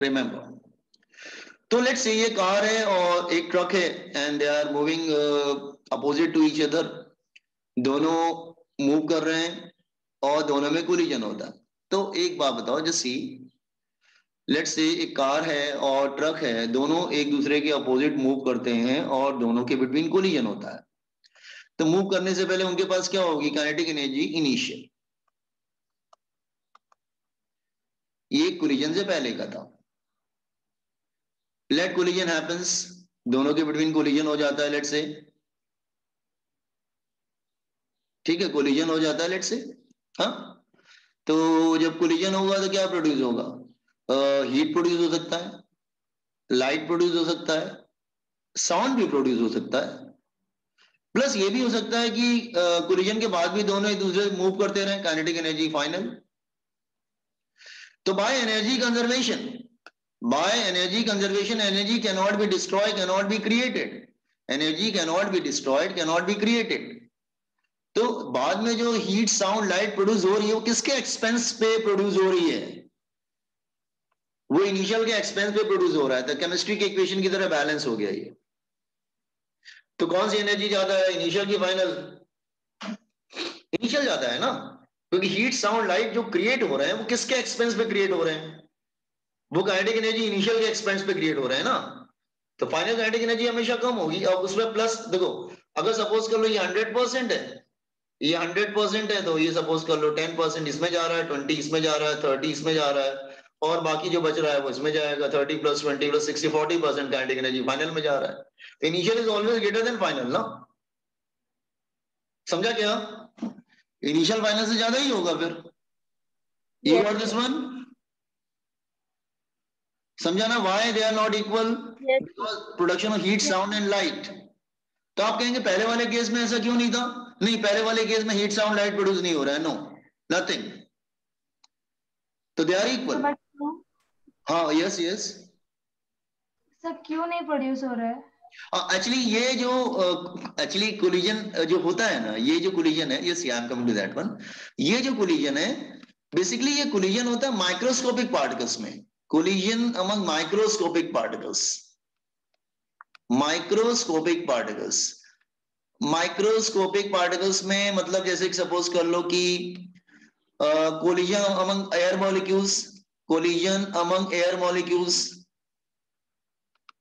Remember. तो let's say ये car है और एक ट्रक है and they are moving opposite to each other, दोनों मूव कर रहे हैं और दोनों में कोलिजन होता है। तो एक बात बताओ, जस्ट सी, लेट्स से एक कार है और ट्रक है, दोनों एक दूसरे के अपोजिट मूव करते हैं और दोनों के बिटवीन कोलिजन होता है। तो मूव करने से पहले उनके पास क्या होगी? Kinetic energy initial. ये कोलिजन से पहले का था। लेट कोलिजन हैपेंस, दोनों के बिटवीन कोलिजन हो जाता है लेट से, ठीक है, कोलिजन हो जाता है लेट से। हाँ, तो जब कोलिजन होगा तो क्या प्रोड्यूस होगा? हीट प्रोड्यूस हो सकता है, लाइट प्रोड्यूस हो सकता है, साउंड भी प्रोड्यूस हो सकता है, प्लस ये भी हो सकता है कि कोलिजन के बाद भी दोनों एक दूसरे से मूव करते रहें, काइनेटिक एनर्जी फाइनल। तो by energy conservation energy can not be destroy, can not be created. Energy can not be destroyed, can not be created. तो बाद में जो हीट साउंड लाइट प्रोड्यूस हो रही है वो किसके एक्सपेंस पे प्रोड्यूस हो रही है? वो इनिशियल के एक्सपेंस पे प्रोड्यूस हो रहा है। तो केमिस्ट्री के इक्वेशन की तरह बैलेंस हो गया ये। तो कौन सी एनर्जी ज्यादा है, इनिशियल की फाइनल? इनिशियल ज्यादा है ना, क्योंकि हीट साउंड लाइट जो क्रिएट हो रहे हैं वो किसके एक्सपेंस पे क्रिएट हो रहे हैं? वो काइनेटिक एनर्जी इनिशियल के एक्सपेंस पे क्रिएट हो रहे हैं ना। तो फाइनल काइनेटिक एनर्जी हमेशा कम होगी। अब उसमें प्लस देखो, अगर सपोज कर लो ये 100% है, ये 100% है, तो ये सपोज कर लो 10% इसमें जा रहा है, 20 इसमें जा रहा है, 30 इसमें जा रहा है, और बाकी जो बच रहा है वो इसमें जाएगा। 30 + 20 + 60 40% काइनेटिक एनर्जी फाइनल में जा रहा है। Initial is always greater than final ना, समझा क्या? इनिशियल फाइनल से ज्यादा ही होगा फिर। You got this one? समझा ना? Why they are not equal? Because production of heat sound and light. तो आप कहेंगे पहले वाले केस में ऐसा क्यों नहीं था? नहीं, पहले वाले केस में हीट साउंड लाइट प्रोड्यूस नहीं हो रहा है, नो नथिंग, तो दे आर इक्वल। हाँ, यस यस। सब क्यों नहीं प्रोड्यूस हो रहा है? एक्चुअली ये जो एक्चुअली कोलिजन जो होता है ना, ये जो कोलिजन है, yes I am coming to that one. ये जो कोलिजन है, बेसिकली ये कोलिजन होता है माइक्रोस्कोपिक पार्टिकल्स में। Collision among microscopic particles, microscopic particles. Microscopic particles में मतलब जैसे सपोज कर लो कि collision among air molecules, collision among air molecules.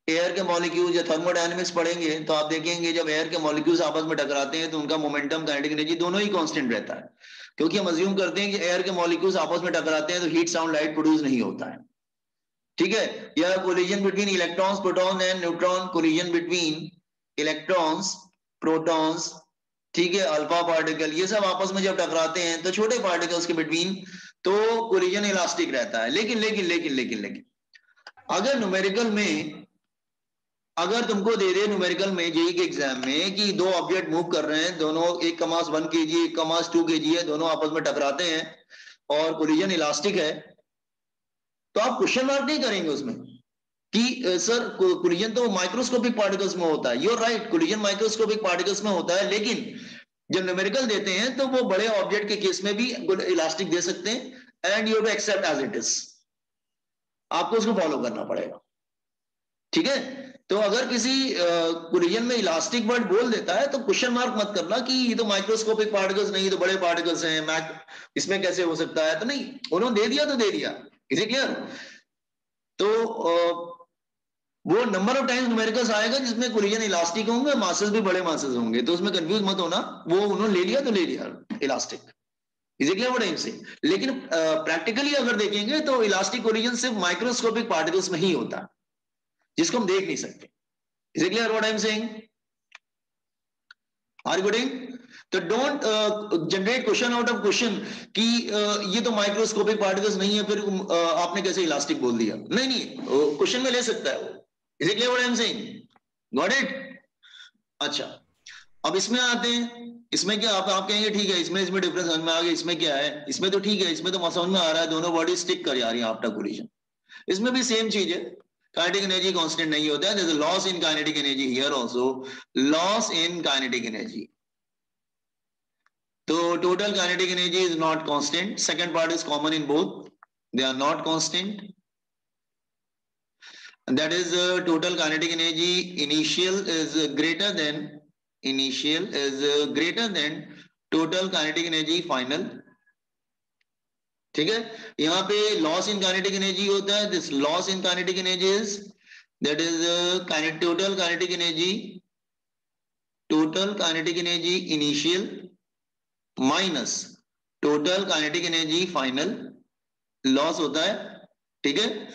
Air के मॉलिक्यूल्स या थर्मोडायनेमिक्स पढ़ेंगे तो आप देखेंगे जब एयर के मॉलिक्यूल्स आपस में टकराते हैं तो उनका मोमेंटम, काइनेटिक एनर्जी दोनों ही कांस्टेंट रहता है, क्योंकि हम अज्यूम करते हैं कि एयर के मॉलिक्यूल्स आपस में टकराते हैं तो हीट साउंड लाइट प्रोड्यूस नहीं होता है, ठीक है। या collision between electrons proton and neutron, collision between electrons protons, ठीक है, अल्फा पार्टिकल, ये सब आपस में जब टकराते हैं तो छोटे पार्टिकल्स के बिटवीन तो कोलिजन इलास्टिक रहता है। लेकिन लेकिन लेकिन लेकिन लेकिन अगर न्यूमेरिकल में, अगर तुमको दे दे न्यूमेरिकल में जेईई के एग्जाम में कि दो ऑब्जेक्ट मूव कर रहे हैं, दोनों एक का मास 1 kg, एक का मास 2 kg है, दोनों आपस में टकराते हैं और कोलिजन इलास्टिक है, तो आप क्वेश्चन मार्क नहीं करेंगे उसमें कि सर कोलिजन तो माइक्रोस्कोपिक पार्टिकल्स में होता है। You're right, collision microscopic particles में होता है, लेकिन जब न्यूमेरिकल देते हैं तो वो बड़े ऑब्जेक्ट के केस में भी इलास्टिक दे सकते हैं and you to accept as it is, आपको उसको फॉलो करना पड़ेगा, ठीक है। तो अगर किसी कोलिजन में इलास्टिक वर्ड बोल देता है तो क्वेश्चन मार्क मत करना कि ये तो माइक्रोस्कोपिक पार्टिकल्स नहीं, ये तो बड़े पार्टिकल्स हैं, इसमें कैसे हो सकता है। तो नहीं, उन्होंने दे दिया तो दे दिया, इज इट क्लियर? तो वो नंबर ऑफ टाइम्स न्यूमेरिकल्स आएगा जिसमें कोलिजन इलास्टिक होंगे, मासेस भी बड़े मासेस होंगे, तो उसमें कंफ्यूज मत होना। वो उन्होंने ले लिया तो ले लिया elastic, is it clear what I am saying? लेकिन प्रैक्टिकली अगर देखेंगे तो इलास्टिक कोलिजन सिर्फ माइक्रोस्कोपिक पार्टिकल्स में ही होता है जिसको हम देख नहीं सकते। Is it clear what I am saying? Are you getting? तो don't generate question out of question कि ये तो माइक्रोस्कोपिक पार्टिकल्स नहीं है, फिर आपने कैसे इलास्टिक बोल दिया। नहीं नहीं, क्वेश्चन में ले सकता है वो। Is it clear what I am saying? Got it? अच्छा, अब इसमें आते हैं। इसमें क्या आप कहेंगे ठीक है, इसमें इसमें डिफरेंस समझ में आ गया, इसमें क्या है? इसमें तो ठीक है, इसमें तो समझ में आ रहा है दोनों बॉडी स्टिक कर जा रही है आफ्टर कोलिजन। इसमें भी सेम चीज है, काइनेटिक एनर्जी कांस्टेंट नहीं होता है, there is a loss in kinetic energy here also, loss in kinetic energy. तो total kinetic energy is not constant, second part is common in both, they are not constant. that is total kinetic energy initial is greater than total kinetic energy final. ठीक है, यहाँ पे loss in kinetic energy होता है, this loss in kinetic energy is that is total kinetic energy initial minus total kinetic energy final, loss होता है। ठीक है,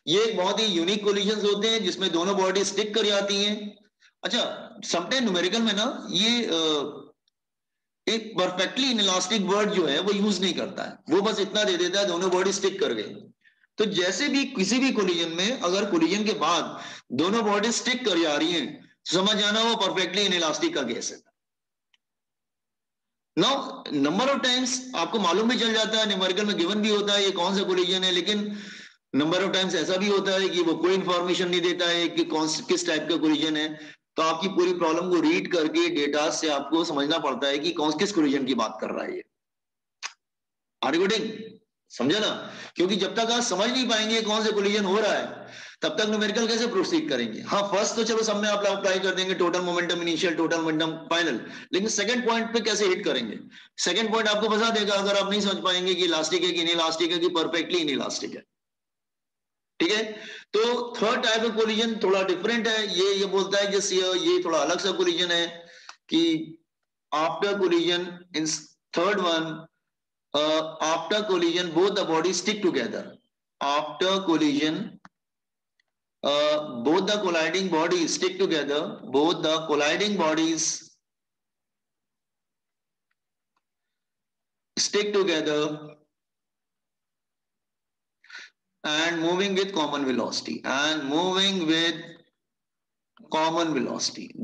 ये एक बहुत ही यूनिक कोलिजन्स होते हैं जिसमें दोनों बॉडी स्टिक कर जाती हैं। अच्छा, समटाइम न्यूमेरिकल में ना ये एक परफेक्टली इनइलास्टिक वर्ड जो है वो यूज नहीं करता है, वो बस इतना दे देता है दोनों बॉडी स्टिक कर गई। तो जैसे भी किसी भी कोलिजन में अगर कोलिजन के बाद दोनों बॉडी स्टिक कर जा रही हैं, समझ जाना वो परफेक्टली इनइलास्टिक का केस है। नाउ नंबर ऑफ टाइम्स आपको मालूम भी चल जाता है, न्यूमेरिकल में गिवन भी होता है ये कौन सा कोलिजन है, लेकिन नंबर ऑफ टाइम्स ऐसा भी होता है कि वो कोई इंफॉर्मेशन नहीं देता है कि किस टाइप का कोलिजन है। तो आपकी पूरी प्रॉब्लम को रीड करके डेटा से आपको समझना पड़ता है कि कौन किस कोलिजन की बात कर रहा है ये। Are you getting? समझा ना? क्योंकि जब तक आप समझ नहीं पाएंगे कौन से कोलिजन हो रहा है तब तक न्यूमेरिकल कैसे प्रोसीड करेंगे। हाँ, फर्स्ट तो चलो सब में आप अप्लाई कर देंगे total momentum initial, total momentum final, लेकिन सेकंड पॉइंट पे कैसे हिट करेंगे? सेकंड पॉइंट आपको बता देगा अगर आप नहीं समझ पाएंगे कि इलास्टिक है कि इनइलास्टिक है कि परफेक्टली इनइलास्टिक है। ठीक है, तो थर्ड टाइप ऑफ कोलिजन थोड़ा डिफरेंट है, ये बोलता है जैसे ये थोड़ा अलग सा कोलिजन है कि after collision in third one after collision both the bodies stick together. After collision both the colliding bodies stick together, both the colliding bodies stick together and moving with common velocity,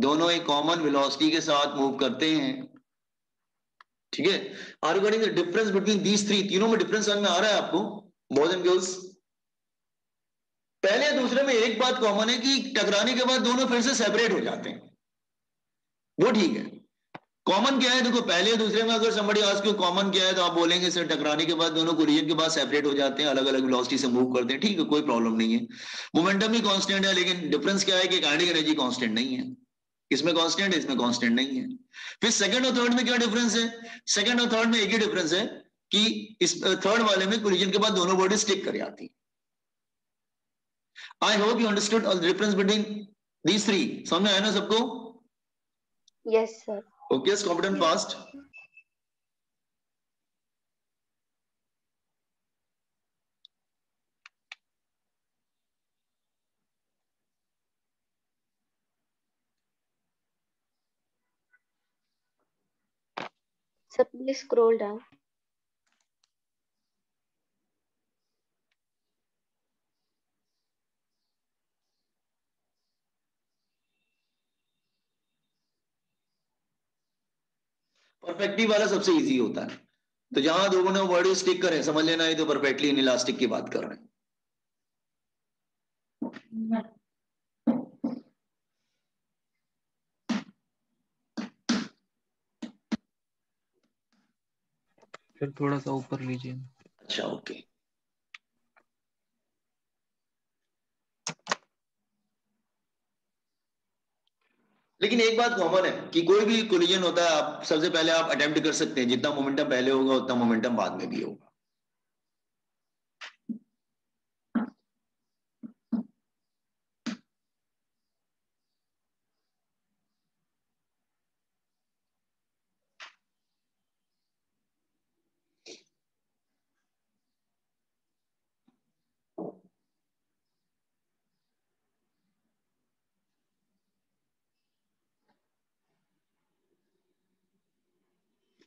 दोनों एक common velocity के साथ move करते हैं। ठीक है, are you getting the difference between these three? तीनों में डिफरेंस समझ में आ रहा है आपको बॉयज एंड गर्ल्स? पहले दूसरे में एक बात कॉमन है कि टकराने के बाद दोनों फिर से सेपरेट हो जाते हैं, वो ठीक है। कॉमन क्या है? देखो, पहले दूसरे में अगर somebody ask you कॉमन क्या है तो आप कोलेंगे सर टकराने के बाद दोनों कोलिजन के बाद सेपरेट हो जाते हैं, अलग अलग वेलोसिटी से मूव करते हैं, ठीक है, कोई प्रॉब्लम नहीं है। मोमेंटम भी कांस्टेंट है, लेकिन डिफरेंस क्या है कि काइनेटिक एनर्जी कांस्टेंट नहीं है। इसमें कांस्टेंट है, इसमें कांस्टेंट नहीं है। फिर सेकंड और थर्ड में क्या डिफरेंस है? सेकंड और थर्ड में एक ही डिफरेंस है कि इस थर्ड वाले में कोलिजन के बाद दोनों बॉडी स्टिक कर जाती है। I hope you understood the difference between these three. समझ में आया ना सबको? Yes sir. Okay, competent fast. Sir, please scroll down. Perfectly वाला सबसे इजी होता है, तो जहां दोनों बॉडी स्टिक करें समझ लेना है तो परफेक्टली इनइलास्टिक की बात कर रहे हैं। फिर थोड़ा सा ऊपर लीजिए। अच्छा, ओके। लेकिन एक बात कॉमन है कि कोई भी कोलिजन होता है, आप सबसे पहले आप अटेम्प्ट कर सकते हैं, जितना मोमेंटम पहले होगा उतना मोमेंटम बाद में भी होगा।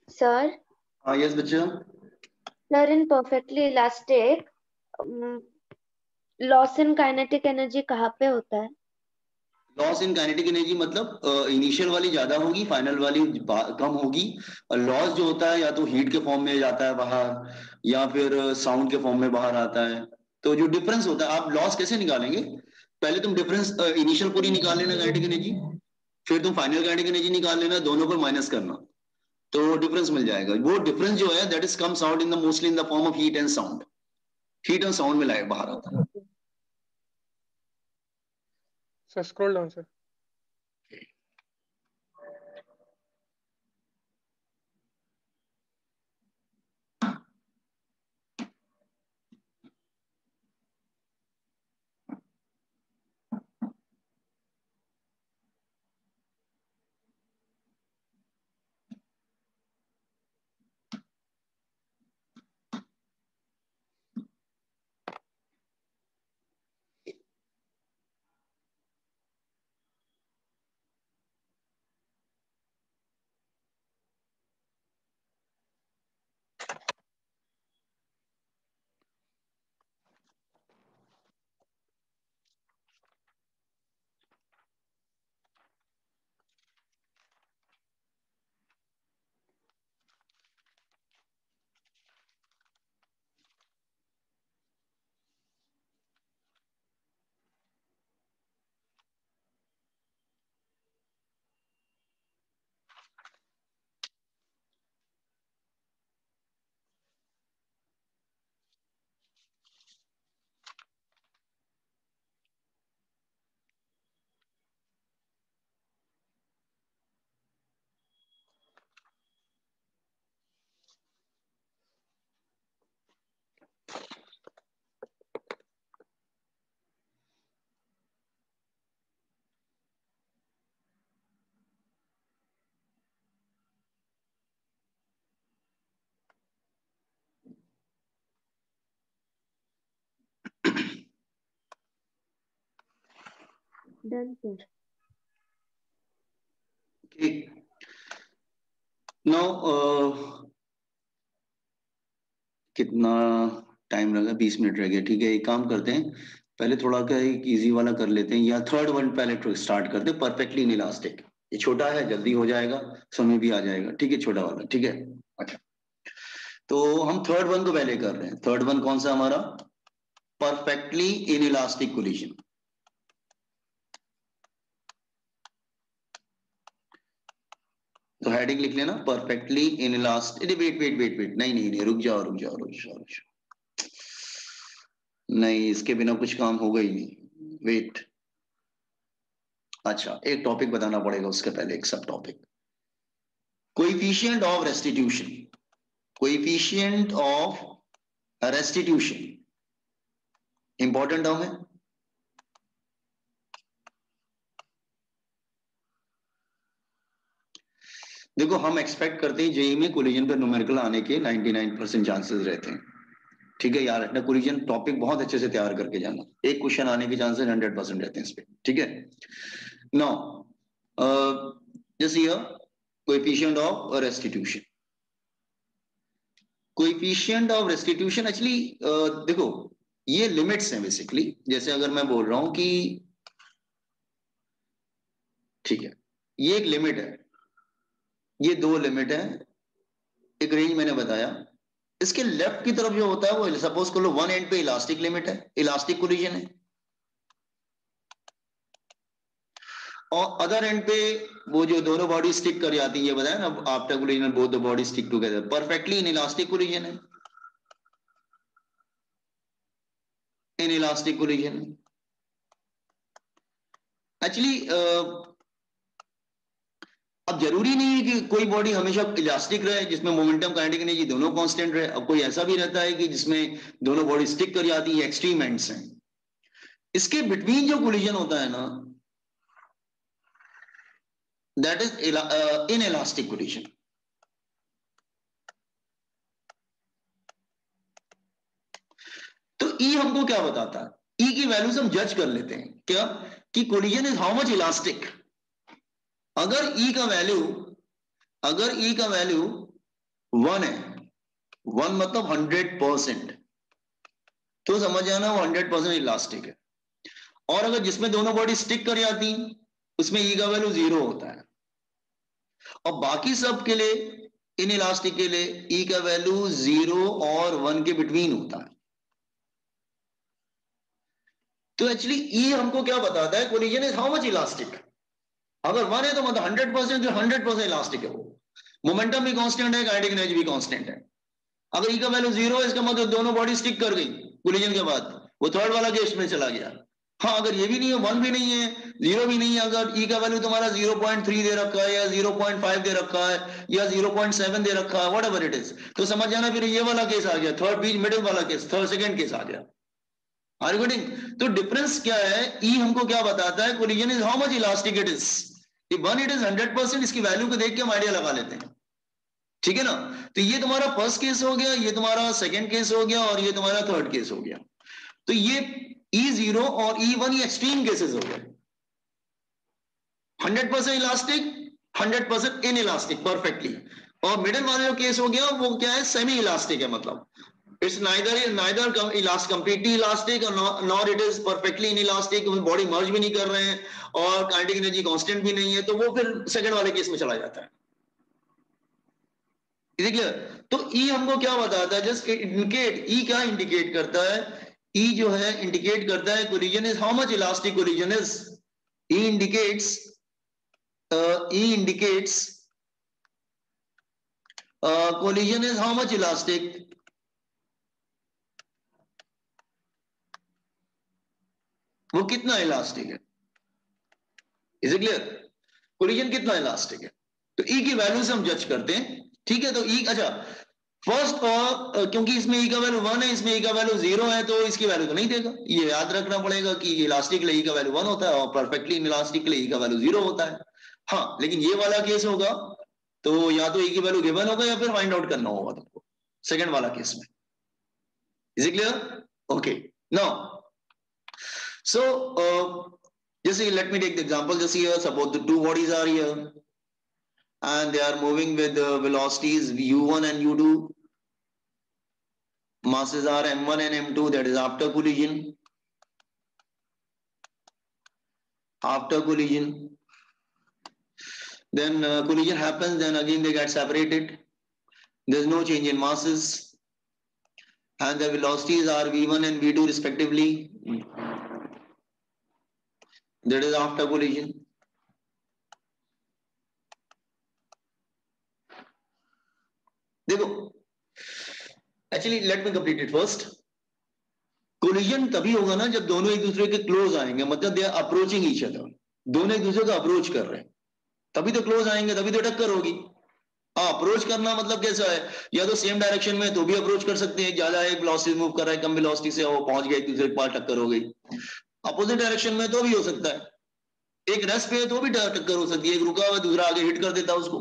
Sir, हाँ, यस बच्चा। sir, in perfectly elastic, loss in kinetic energy कहाँ पे होता है? लॉस इन काइनेटिक एनर्जी मतलब इनिशियल वाली ज्यादा होगी, फाइनल वाली कम होगी। और लॉस जो होता है या तो हीट के फॉर्म में जाता है बाहर या फिर साउंड के फॉर्म में बाहर आता है। तो जो डिफरेंस होता है, आप लॉस कैसे निकालेंगे? पहले तुम डिफरेंस इनिशियल पूरी निकाल लेना काइनेटिक एनर्जी, फिर तुम फाइनल काइनेटिक एनर्जी निकाल लेना, दोनों पर माइनस करना, तो डिफरेंस मिल जाएगा। वो डिफरेंस जो है that is comes out in the mostly in the form of heat and sound में बाहर आता है। Okay. हीट एंड साउंड में लाए बाहर आता है। Okay. समझ में आया? Sir scroll down sir. Done, sir. Okay. Now, कितना टाइम लगा? 20 मिनट रह गया। ठीक है, एक काम करते हैं, पहले थोड़ा का एक इजी वाला कर लेते हैं, या थर्ड वन पहले स्टार्ट करते हैं, परफेक्टली इनइलास्टिक। ये छोटा है, जल्दी हो जाएगा, समय भी आ जाएगा। ठीक है, छोटा वाला। ठीक है, अच्छा, तो हम थर्ड वन को पहले कर रहे हैं। थर्ड वन कौन सा हमारा? Perfectly inelastic collision. तो हेडिंग लिख लेना, perfectly inelastic. Wait wait wait wait, नहीं नहीं नहीं, रुक जाओ रुक जाओ रुक जाओ रुक जाओ, नहीं, इसके बिना कुछ काम होगा ही नहीं। वेट, अच्छा, एक टॉपिक बताना पड़ेगा उसके पहले, एक सब topic. Coefficient of restitution. Coefficient of restitution important term है। देखो, हम एक्सपेक्ट करते हैं जेईई में कोलिजन पे न्यूमेरिकल आने के 99% चांसेस रहते हैं। ठीक है यार, अपना कोलिजन टॉपिक बहुत अच्छे से तैयार करके जाना, एक क्वेश्चन आने के चांसेस 100% रहते हैं इस पे। ठीक है, now this here coefficient of restitution. Coefficient of restitution actually देखो, ये लिमिट्स हैं बेसिकली। जैसे अगर मैं बोल रहा हूं कि ठीक है, ये एक लिमिट है, ये दो लिमिट है, एक रेंज मैंने बताया। इसके लेफ्ट की तरफ जो होता है वो सपोज कर लो वन एंड पे इलास्टिक लिमिट है, इलास्टिक कोलिजन है, और अदर एंड पे वो जो दोनों बॉडी स्टिक कर जाती है, ये बताया ना, after collision both the body stick together, perfectly inelastic collision है, इनइलास्टिक कोलिजन। एक्चुअली अब जरूरी नहीं है कि कोई बॉडी हमेशा इलास्टिक रहे जिसमें मोमेंटम काइनेटिक एनर्जी दोनों कांस्टेंट रहे। अब कोई ऐसा भी रहता है कि जिसमें दोनों बॉडी स्टिक कर जाती है, एक्सट्रीम एंड्स हैं। इसके बिटवीन जो कोलिजन होता है ना, दैट इज इनइलास्टिक कोलिजन। तो ई हमको क्या बताता है? ई की वैल्यूज हम जज कर लेते हैं क्या, कि collision is how much elastic. अगर ई का वैल्यू, अगर ई का वैल्यू 1 है, 1 मतलब 100%, तो समझ जाना वो 100% इलास्टिक है। और अगर जिसमें दोनों बॉडी स्टिक कर जाती उसमें ई का वैल्यू 0 होता है, और बाकी सब के लिए, इन इलास्टिक के लिए ई का वैल्यू 0 और 1 के बिटवीन होता है। तो एक्चुअली ई हमको क्या बताता है? Collision is how much elastic. अगर 1 है तो मतलब 100%, जो 100% इलास्टिक है वो। मोमेंटम भी कांस्टेंट है, काइनेटिक एनर्जी भी कांस्टेंट है। अगर ई का वैल्यू 0 है, इसका मतलब दोनों बॉडी स्टिक कर गई कोलिजन के बाद, वो थर्ड वाला केस में चला गया। हाँ, अगर ये भी नहीं है, 1 भी नहीं है, 0 भी नहीं है, अगर ई का वैल्यू तुम्हारा 0.3 दे रखा है या 0.5 दे रखा है या 0.7 दे रखा है, व्हाटएवर इट इज, तो समझ जाना फिर ये वाला केस आ गया, थर्ड बीच मिडिल वाला केस, थर्ड सेकंड केस आ गया। Are you getting? तो डिफरेंस क्या है, ई हमको क्या बताता है, collision is how much elastic it is. If one it is 100%, इसकी वैल्यू को देख के हम आइडिया लगा लेते हैं, ठीक है ना। तो ये तुम्हारा फर्स्ट केस हो गया, ये तुम्हारा सेकंड केस हो गया, और ये तुम्हारा थर्ड केस हो गया। तो ये E0 और E1 ये एक्सट्रीम केसेस हो गए, 100% इलास्टिक, 100% इन इलास्टिक परफेक्टली। और मिडिल वाला जो केस हो गया वो क्या है, सेमी इलास्टिक है, मतलब it's neither completely elastic nor it is perfectly inelastic, body merge भी नहीं कर रहे हैं और काइनेटिक एनर्जी कांस्टेंट भी नहीं है, तो वो फिर सेकंड वाले केस में चला जाता है। क्लियर? तो ई हमको क्या बताता है, जस्ट इंडिकेट, ई क्या इंडिकेट करता है, ई जो है इंडिकेट करता है collision is how much elastic collision is. E indicates collision is how much elastic, वो कितना इलास्टिक है। Is it clear? कोलिजन कितना इलास्टिक है, तो ई की वैल्यू से हम जज करते हैं, ठीक है। तो ई, अच्छा फर्स्ट, क्योंकि इसमें ई का वैल्यू 1 है, इसमें ई का वैल्यू 0 है, तो इसकी वैल्यू तो नहीं देगा, ये याद रखना पड़ेगा कि इलास्टिक के लिए ई का वैल्यू 1 होता है और परफेक्टली इलास्टिक के लिए ई का वैल्यू 0 होता है। हाँ, लेकिन ये वाला केस होगा तो या तो ई की वैल्यू गिवन होगा या फिर फाइंड आउट करना होगा तुमको सेकंड वाला केस में। Is it clear? Okay, now so just let me take the example, just here suppose the two bodies are here and they are moving with velocities u1 and u2, masses are m1 and m2, that is after collision. Then collision happens, then again they get separated, there's no change in masses and the velocities are v1 and v2 respectively, that is after collision. देखो, actually let me complete it first. Collision तभी होगा ना जब दोनों एक दूसरे के close आएंगे, मतलब they are approaching each other, दोनों एक दूसरे को अप्रोच कर रहे हैं, तभी तो क्लोज आएंगे, तभी तो टक्कर होगी। अप्रोच करना मतलब कैसा है, या तो सेम डायरेक्शन में तो भी अप्रोच कर सकते हैं, ज्यादा एक वेलोसिटी मूव कर रहा है, कम वेलोसिटी से वो पहुंच गया एक दूसरे के पास, टक्कर हो गई। अपोजिट डायरेक्शन में तो भी हो सकता है, एक रेस्ट पे है तो भी टक्कर हो सकती है, एक रुका हुआ दूसरा आगे हिट कर देता है उसको,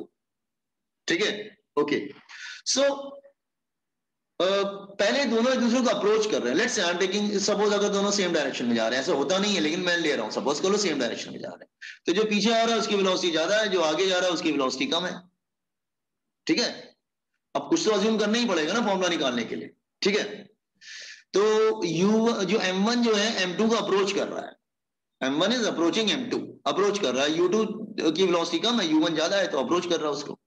ठीक है। ओके, सो पहले दोनों एक दूसरे को अप्रोच कर रहे हैं, let's say I am taking, suppose अगर दोनों सेम डायरेक्शन में जा रहे हैं, ऐसा होता नहीं है लेकिन मैं ले रहा हूं, सपोज करो सेम डायरेक्शन में जा रहे हैं, तो जो पीछे आ रहा है उसकी वेलोसिटी ज्यादा है, जो आगे जा रहा है उसकी वेलोसिटी कम है, ठीक है। अब कुछ तो अज्यूम करना ही पड़ेगा ना फॉर्मूला निकालने के लिए, ठीक है। तो u जो m1 जो है m2 को अप्रोच कर रहा है, m1 is approaching m2, approach कर रहा है, u2 की वेलोसिटी कम है, u1 ज्यादा है तो अप्रोच कर रहा है उसको।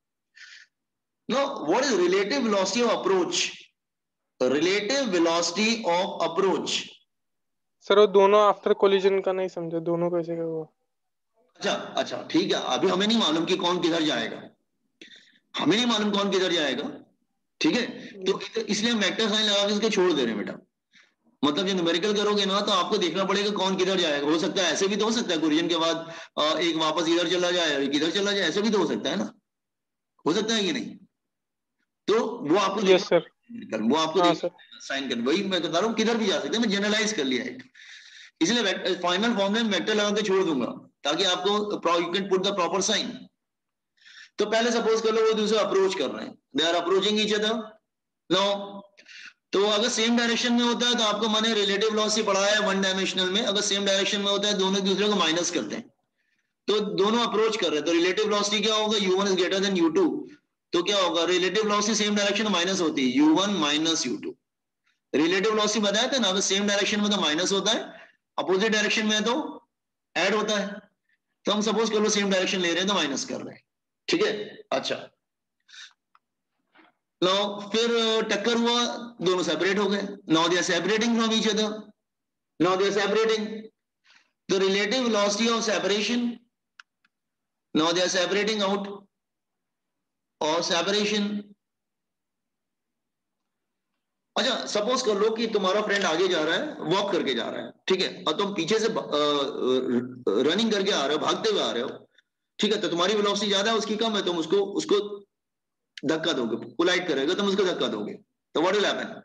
No, what is relative velocity of approach? Relative velocity of approach, sir वो दोनों आफ्टर कोलिजन का नहीं समझे, दोनों कैसे क्या हुआ? अच्छा ठीक है, अभी हमें नहीं मालूम कि कौन किधर जाएगा, हमें नहीं मालूम कौन किधर जाएगा, ठीक है। तो इसलिए हम वेक्टर साइन लगा के इसको छोड़ दे रहे हैं बेटा, मतलब जो न्यूमेरिकल करोगे ना तो आपको देखना पड़ेगा कौन किधर जाएगा। हो सकता है ऐसे भी तो हो सकता है कोलिजन के बाद एक वापस इधर चला जाए, एक इधर चला जाए, ऐसे भी तो हो सकता है ना, हो सकता है कि नहीं? तो वो आपको यस सर, वो आपको हाँ सर, साइन कर, वही मैं बता रहा हूँ, किधर भी जा सकते हैं, मैं जनरलाइज कर लिया एक, इसलिए फाइनल फॉर्म में वेक्टर लगा के छोड़ दूंगा ताकि आपको you can put the proper sign. तो पहले सपोज कर लो वो दूसरे अप्रोच कर रहे हैं, they are approaching each other. No, तो अगर सेम डायरेक्शन में होता है तो आपको मैंने रिलेटिव वेलोसिटी पढ़ा है वन डायमेंशनल में, अगर सेम डायरेक्शन में होता है दोनों एक दूसरे को माइनस करते हैं, तो दोनों अप्रोच कर रहे हैं, तो रिलेटिव वेलोसिटी क्या होगा, u1 is greater than u2, तो क्या होगा, रिलेटिव वेलोसिटी सेम डायरेक्शन में माइनस होती है, u1 minus u2। Relative velocity बताया था ना, अगर सेम डायरेक्शन में तो माइनस होता है, अपोजिट डायरेक्शन में तो ऐड होता है, तो हम सपोज कर लो सेम डायरेक्शन ले रहे हैं तो माइनस कर रहे हैं, ठीक है। अच्छा, लो फिर टक्कर हुआ, दोनों सेपरेट हो गए, now they are separating from each other, now they are separating, the relative velocity of separation, now they are separating out, और सेपरेशन, अच्छा सपोज कर लो कि तुम्हारा फ्रेंड आगे जा रहा है, वॉक करके जा रहा है, ठीक है, और तुम पीछे से रनिंग करके आ रहे हो, भागते हुए आ रहे हो, ठीक है, तो तुम्हारी वेलोसिटी ज्यादा है, उसकी कम है, तुम उसको उसको धक्का दोगे, कोलाइड करेगा, तुम उसको धक्का दोगे, तो व्हाट विल हैपन?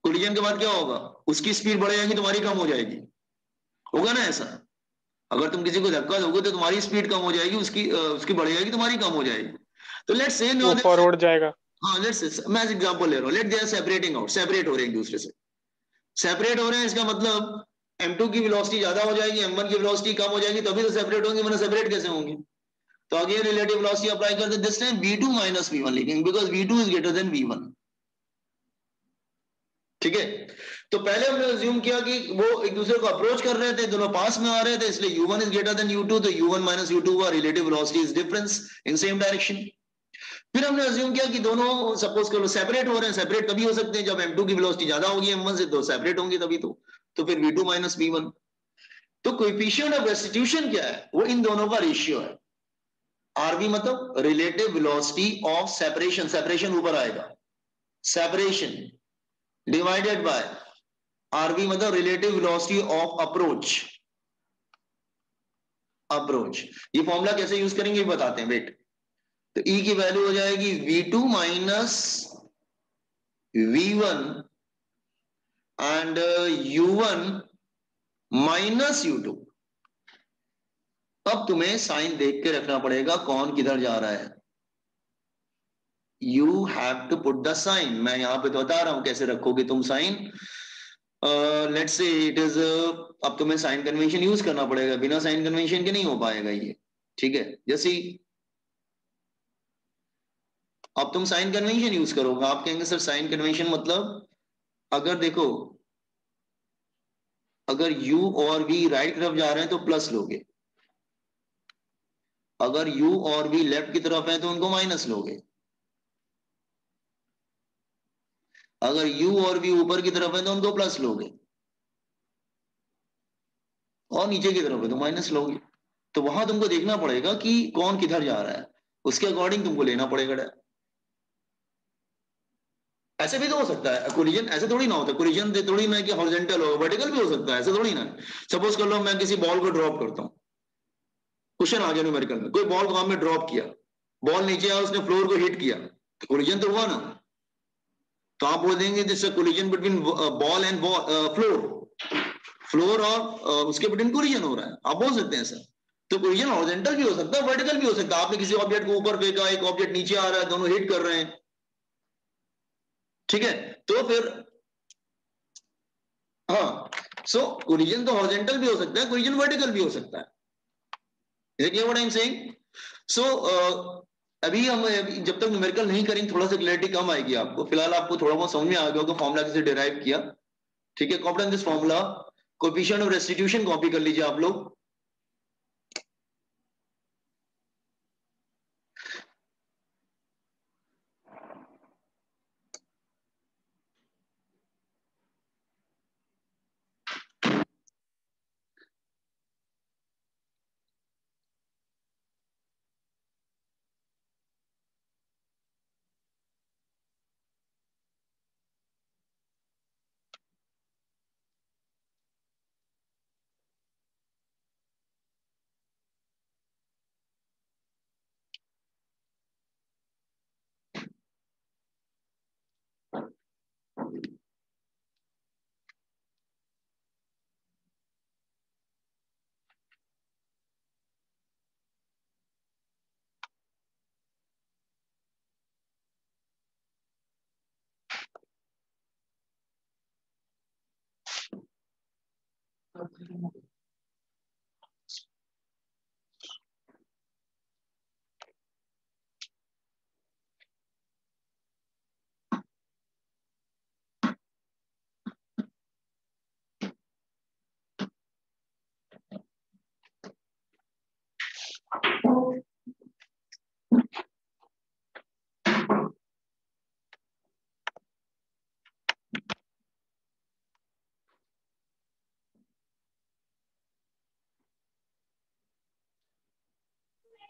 कोलिजन के बाद क्या होगा? उसकी स्पीड बढ़ जाएगी, तुम्हारी कम हो जाएगी, होगा ना ऐसा? अगर तुम किसी को धक्का दोगे तो तुम्हारी स्पीड कम हो जाएगी, उसकी बढ़ जाएगी, तुम्हारी कम हो जाएगी। तो लेट्स से वो फॉरवर्ड जाएगा। हाँ लेट्स, मैं एग्जांपल ले रहा हूँ, let they are separating out, separate हो रहे हैं एक दूसरे से, सेपरेट हो रहे हैं, इसका मतलब M2 की वेलोसिटी ज्यादा हो जाएगी, M1 की वेलोसिटी कम हो जाएगी, तभी तो सेपरेट होंगे, वरना सेपरेट कैसे होंगे? तो अगेन रिलेटिव वेलोसिटी अप्लाई करते, this time v2 minus v1 लिखेंगे, because v2 is greater than v1, ठीक है। तो पहले हमने अज्यूम किया कि वो एक दूसरे को अप्रोच कर रहे थे, दोनों पास में आ रहे थे, इसलिए u1 is greater than u2, तो u1 माइनस u2 का relative velocity is difference in same direction. फिर हमने अज्यूम किया कि दोनों सपोज करो सेपरेट हो रहे हैं, सेपरेट तभी हो सकते हैं जब M2 की वेलोसिटी ज्यादा होगी M1 से, तो सेपरेट होंगे तभी तो फिर v2 माइनस v1। तो कोएफिशिएंट ऑफ रेस्टिट्यूशन क्या है? वो इन दोनों का रेशियो है। आरवी मतलब relative velocity of separation, separation ऊपर आएगा, सेपरेशन डिवाइडेड बाय आरवी मतलब relative velocity of approach, approach. ये फॉर्मूला कैसे यूज करेंगे ये बताते हैं, वेट। तो E की वैल्यू हो जाएगी v2 minus v1 and u1 minus u2। अब तुम्हें साइन देख के रखना पड़ेगा कौन किधर जा रहा है, you have to put the sign. मैं यहां पे तो बता रहा हूं कैसे रखोगे तुम sign. Let's say it is, अब तुम्हें साइन कन्वेंशन यूज करना पड़ेगा, बिना साइन कन्वेंशन के नहीं हो पाएगा ये, ठीक है। जैसे अब तुम साइन कन्वेंशन यूज करोगे, आप कहेंगे सर साइन कन्वेंशन मतलब, अगर देखो अगर u और v राइट तरफ जा रहे हैं तो प्लस लोगे, अगर u और v लेफ्ट की तरफ है तो उनको माइनस लोगे, अगर u और v ऊपर की तरफ है तो उनको प्लस लोगे, और नीचे की तरफ है तो माइनस लोगे। तो वहां तुमको देखना पड़ेगा कि कौन किधर जा रहा है, उसके अकॉर्डिंग तुमको लेना पड़ेगा। ऐसे भी तो हो सकता है कोलिजन, ऐसे थोड़ी ना होता, कोलिजन थोड़ी ना कि हॉरिजॉन्टल हो, वर्टिकल भी हो सकता है, ऐसे थोड़ी ना। सपोज कर लो मैं किसी बॉल को ड्रॉप करता हूं, क्वेश्चन आ गया न्यूमेरिकल में, कोई बॉल को हमने ड्रॉप किया, बॉल नीचे आया, उसने फ्लोर को हिट किया, तो कोलिजन तो हुआ ना। तो आप बोल देंगे this collision between ball and floor, floor और उसके बिटवीन कोलिजन हो रहा है, आप बोल सकते हैं सर। तो कोलिजन हॉरिजॉन्टल भी हो सकता है, वर्टिकल भी हो सकता है, आपने किसी ऑब्जेक्ट को ऊपर फेंका, एक ऑब्जेक्ट नीचे आ रहा है, दोनों हिट कर रहे हैं, ठीक है। तो फिर हाँ, सो कोलिजन तो हॉरिजॉन्टल भी हो सकता है, कोलिजन वर्टिकल भी हो सकता है, देखिए व्हाट आई एम सेइंग। सो अभी हम जब तक न्यूमेरिकल नहीं करेंगे थोड़ा सा क्लैरिटी कम आएगी आपको, फिलहाल आपको थोड़ा बहुत समझ में आ गया होगा फॉर्मूला कैसे डिराइव किया, ठीक है। Copy this formula, coefficient of restitution copy कर लीजिए आप लोग।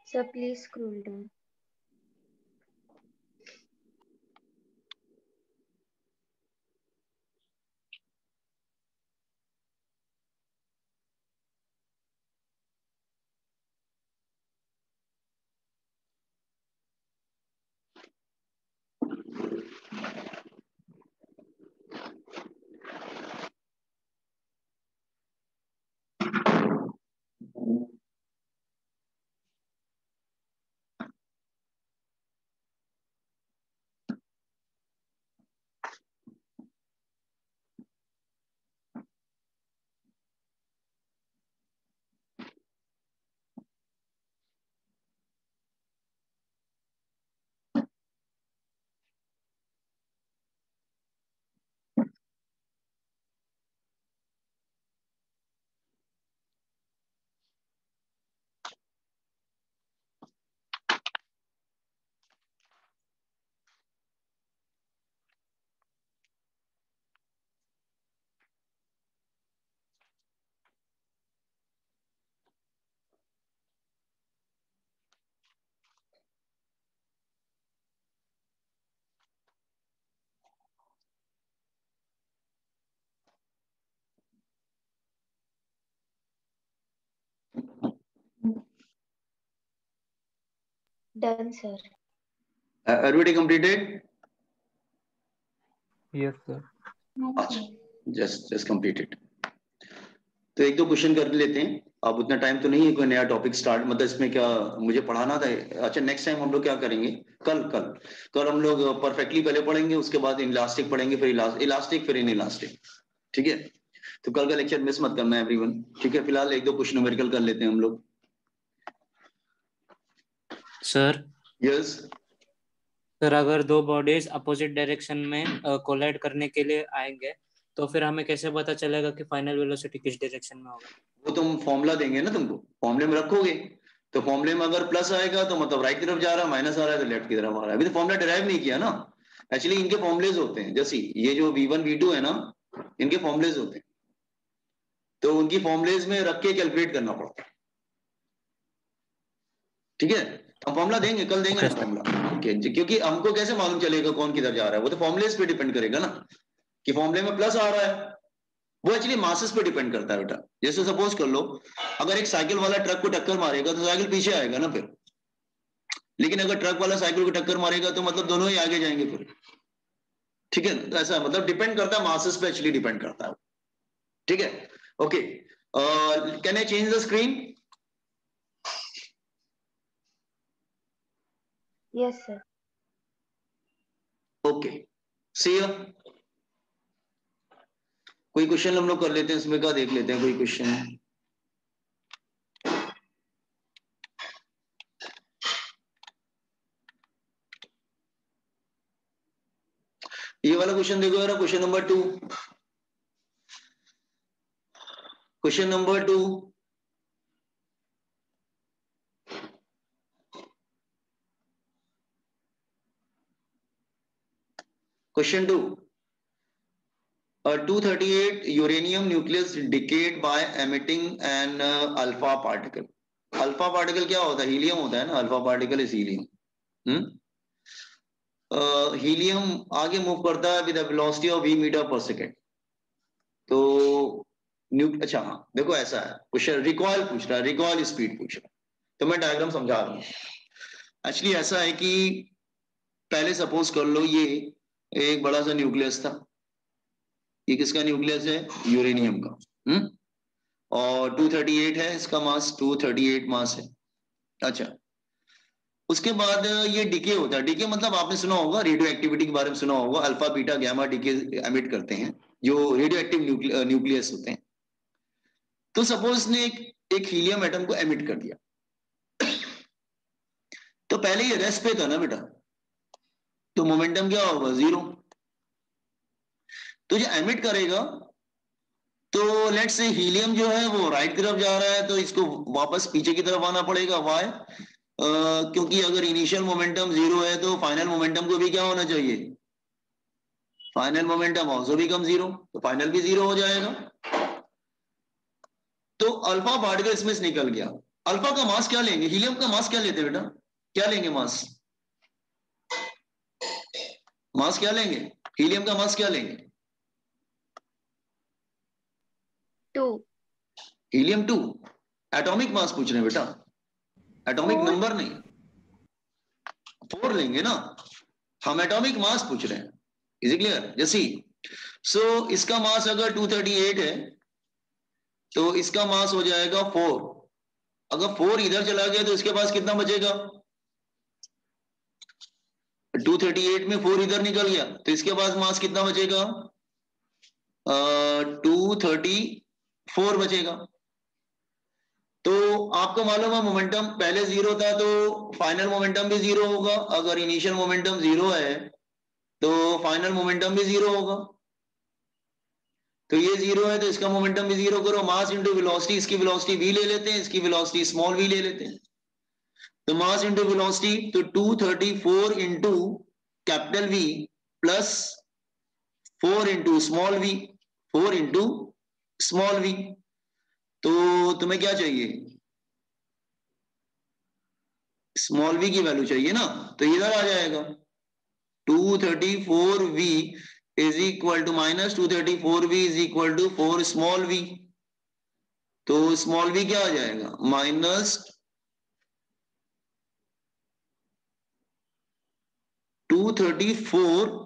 Sir, please scroll down. Done, sir. Everybody completed? Yes, sir. अच्छा, just completed. तो एक दो क्वेश्चन कर लेते हैं. अब उतना टाइम तो नहीं है कोई नया टॉपिक स्टार्ट, मतलब इसमें क्या मुझे पढ़ाना था. अच्छा, नेक्स्ट टाइम हम लोग क्या करेंगे, कल हम लोग परफेक्टली पहले पढ़ेंगे, उसके बाद इलास्टिक पढ़ेंगे, फिर इलास्टिक, फिर इन इलास्टिक. ठीक है, तो कल का लेक्चर मिस मत करना एवरीवन. ठीक है, फिलहाल एक दो क्वेश्चन न्यूमेरिकल कर लेते हैं हम लोग. Sir yes. सर, अगर दो बॉडीज अपोजिट डायरेक्शन में कोलाइड करने के लिए आएंगे तो फिर हमें कैसे पता चलेगा कि फाइनल वेलोसिटी किस डायरेक्शन में होगा? वो तुम फॉर्मूला देंगे ना, तुमको फॉर्मूले में रखोगे, तो फॉर्मूले में अगर प्लस आएगा तो मतलब राइट की तरफ जा रहा है, माइनस आ रहा है तो लेफ्ट की तरफ आ रहा है. अभी तो फॉर्मूला डिराइव नहीं किया ना. एक्चुअली इनके फॉर्मुलेज होते हैं, जैसे ये जो V1 V2 है ना, इनके फॉर्मुलेज होते हैं, तो उनकी फॉर्मुलेज में रख के कैलकुलेट करना पड़ता है. ठीक है, हम फॉर्मूला देंगे, कल देंगे ना फॉर्मूला. ओके, क्योंकि हमको कैसे मालूम चलेगा कौन किधर जा रहा है, वो तो फॉर्मुलेज पे डिपेंड करेगा ना, कि फॉर्मूले में प्लस आ रहा है. वो एक्चुअली मासेस पे डिपेंड करता है बेटा. जैसे सपोज कर लो, अगर एक साइकिल वाला ट्रक को टक्कर मारेगा तो साइकिल पीछे आएगा ना फिर, लेकिन अगर ट्रक वाला साइकिल को टक्कर मारेगा तो मतलब दोनों ही आगे जाएंगे फिर. ठीक है, तो ऐसा मतलब डिपेंड करता है, मासेस पे एक्चुअली डिपेंड करता है. ठीक है, okay. Can I change the screen? Yes, sir. Okay, see you. कोई क्वेश्चन हम लोग कर लेते हैं, इसमें क्या देख लेते हैं कोई क्वेश्चन. ये वाला क्वेश्चन देखो जरा, question number 2. Question number 2. Question 2. A 238 uranium nucleus decayed by emitting an alpha particle. Alpha particle क्या होता है? हीलियम होता है ना. Alpha particle is helium. Helium आगे मूव करता है with velocity of v metre per second. तो अच्छा हाँ, देखो ऐसा है क्वेश्चन, रिकॉइल पूछ रहा है, रिकॉइल स्पीड पूछ रहा है. तो मैं डायग्राम समझा रहा हूँ. एक्चुअली ऐसा है कि पहले सपोज कर लो ये एक बड़ा सा न्यूक्लियस था. ये किसका न्यूक्लियस है? यूरेनियम का. और 238 है इसका मास, 238 मास है. अच्छा, उसके बाद ये डिके होता है. डिके मतलब आपने सुना होगा, रेडियो एक्टिविटी के बारे में सुना होगा, alpha beta gamma decay emit करते हैं जो रेडियो एक्टिव न्यूक्लियस होते हैं. तो सपोज ने एक हीलियम एटम को एमिट कर दिया. तो पहले ये रेस्ट पे था ना बेटा, तो मोमेंटम क्या होगा? 0. तो जो एमिट करेगा, तो लेट्स से हीलियम जो है वो राइट तरफ जा रहा है, तो इसको वापस पीछे की तरफ आना पड़ेगा. वाई? क्योंकि अगर इनिशियल मोमेंटम 0 है तो फाइनल मोमेंटम को भी क्या होना चाहिए? फाइनल मोमेंटम ऑल्सो बिकम 0, तो फाइनल भी 0 हो जाएगा. तो अल्फा पार्टिकल इसमें से निकल गया. अल्फा का मास क्या लेंगे? हीलियम का मास क्या लेते हैं बेटा? क्या लेंगे मास? मास क्या लेंगे? हीलियम का मास क्या लेंगे? 2. हीलियम 2. एटॉमिक मास पूछ रहे हैं बेटा, एटॉमिक 4. नंबर नहीं. 4 लेंगे ना हम, एटॉमिक मास पूछ रहे हैं. Is it clear? जैसी सो इसका मास अगर 238 है तो इसका मास हो जाएगा 4. अगर 4 इधर चला गया तो इसके पास कितना बचेगा? 238 में 4 इधर निकल गया तो इसके पास मास कितना बचेगा? 234 बचेगा. तो आपको मालूम है मोमेंटम पहले 0 था तो फाइनल मोमेंटम भी 0 होगा. अगर इनिशियल मोमेंटम 0 है तो फाइनल मोमेंटम भी 0 होगा. तो ये 0 है तो इसका मोमेंटम भी 0 करो. मास इंटू वेलोसिटी, इसकी वेलोसिटी v ले लेते हैं, इसकी वेलोसिटी स्मॉल v ले लेते हैं. तो मास इंटू वेलोसिटी, तो 234 into capital V plus 4 into small v, 4 into small v. तो तुम्हें क्या चाहिए? स्मॉल v की वैल्यू चाहिए ना, तो इधर आ जाएगा 234v is equal to minus 234v is equal to 4 small v. तो स्मॉल v क्या आ जाएगा? माइनस 234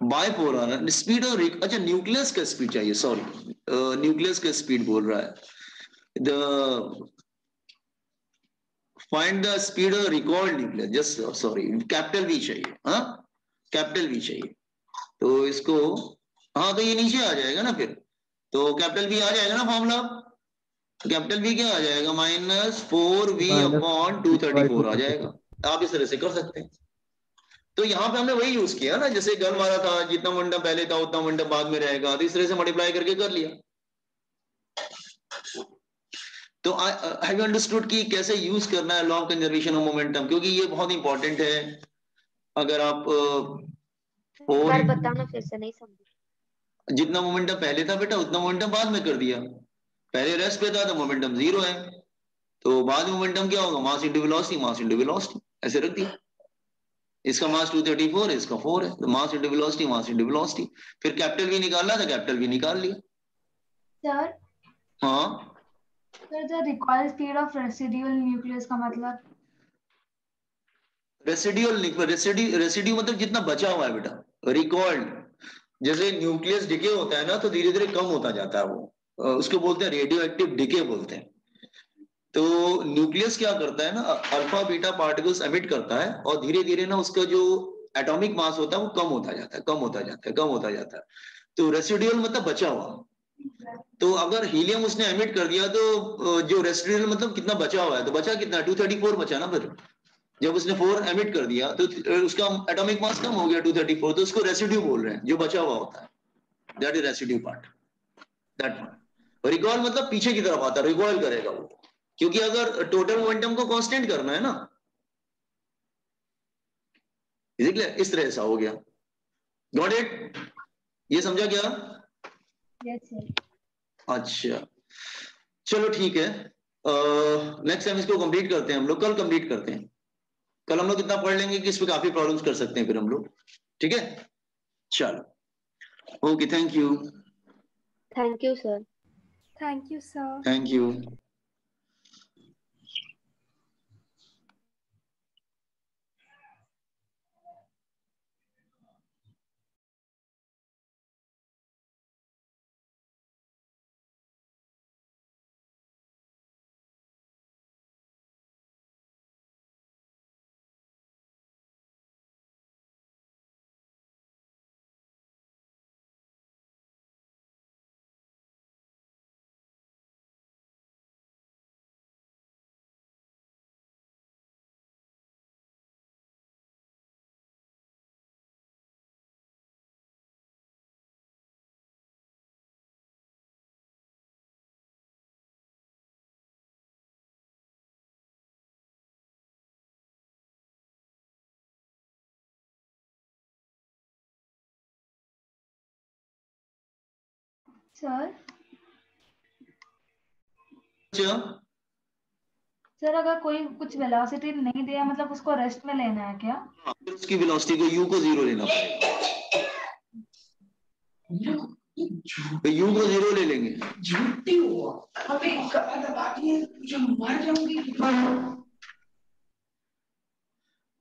बाइपोलर स्पीड और अच्छा न्यूक्लियस का स्पीड चाहिए, सॉरी न्यूक्लियस का स्पीड बोल रहा है। The find the speed of record nucleus, just sorry capital V चाहिए, हाँ कैपिटल वी चाहिए। तो इसको हाँ तो ये नीचे आ जाएगा ना फिर, तो कैपिटल वी आ जाएगा ना फॉर्मूला, कैपिटल वी क्या आ जाएगा -4v अपॉन 234 आ जाएगा। आप इस तरह से कर सकते हैं। तो यहाँ पे हमने वही यूज किया ना, जैसे गन मारा था, जितना मोमेंटम पहले था उतना मोमेंटम बाद में रहेगा, तो इस तरह से मल्टीप्लाई करके कर लिया। तो हैव यू अंडरस्टूड कि कैसे यूज करना है law of conservation of momentum, क्योंकि ये बहुत इंपॉर्टेंट है। अगर आप एक बार बताना, फिर से नहीं समझी। जितना मोमेंटम पहले था बेटा उतना मोमेंटम बाद में कर दिया, पहले रेस्ट पे था तो मोमेंटम 0 है, तो बाद में मोमेंटम क्या होगा, mass into velocity, mass into velocity, ऐसे रख दिया। इसका मास 234 है, इसका 4 है, तो mass into velocity, mass into velocity. फिर कैपिटल वी निकालना था, कैपिटल वी निकाल लिया। सर हाँ sir the recoil speed of residual nucleus का मतलब? रेसिड्यू मतलब जितना बचा हुआ है बेटा, रिकॉइल्ड। जैसे न्यूक्लियस डिके होता है ना तो धीरे धीरे कम होता जाता है वो, उसको बोलते हैं रेडियो एक्टिव डिके बोलते हैं। तो न्यूक्लियस क्या करता है ना, अल्फा बीटा पार्टिकल्स एमिट करता है और धीरे धीरे ना उसका जो एटॉमिक मास होता है वो कम होता जाता है, कम होता जाता है, कम होता जाता है। तो रेसिड्यूल मतलब बचा हुआ। तो अगर हीलियम उसने एमिट कर दिया तो जो रेसिड्यूल मतलब कितना बचा हुआ है, तो बचा कितना 234 बचा ना। फिर जब उसने 4 एमिट कर दिया तो उसका एटॉमिक मास कम हो गया 234, तो उसको रेसिड्यू बोल रहे हैं, जो बचा हुआ होता है, that is residue part, that part. Recoil मतलब पीछे की तरफ आता है, रिकॉइल करेगा वो, क्योंकि अगर टोटल मोमेंटम को कांस्टेंट करना है ना, इस तरह ऐसा हो गया। Got it? ये समझा क्या? Yes sir. अच्छा चलो ठीक है, नेक्स्ट टाइम इसको कंप्लीट करते हैं हम लोग, कल कंप्लीट करते हैं। कल हम लोग इतना पढ़ लेंगे कि इस पे काफी प्रॉब्लम्स कर सकते हैं फिर हम लोग, ठीक है? चलो okay, thank you. Thank you sir. Thank you sir. Thank you. Sir अच्छा सर अगर कोई कुछ वेलोसिटी नहीं दिया मतलब उसको रेस्ट में लेना है क्या? हाँ, फिर उसकी वेलोसिटी को u को 0 लेना पड़ेगा, तो u को 0 ले लेंगे। झूठी हुआ हमें जो मर जाऊंगी।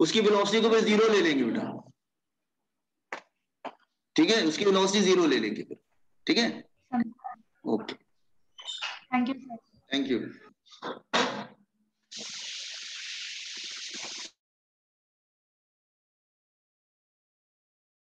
उसकी वेलोसिटी को फिर 0 ले लेंगे बेटा, ठीक है? उसकी वेलोसिटी 0 ले लेंगे फिर, ठीक है? Okay thank you sir. Thank you.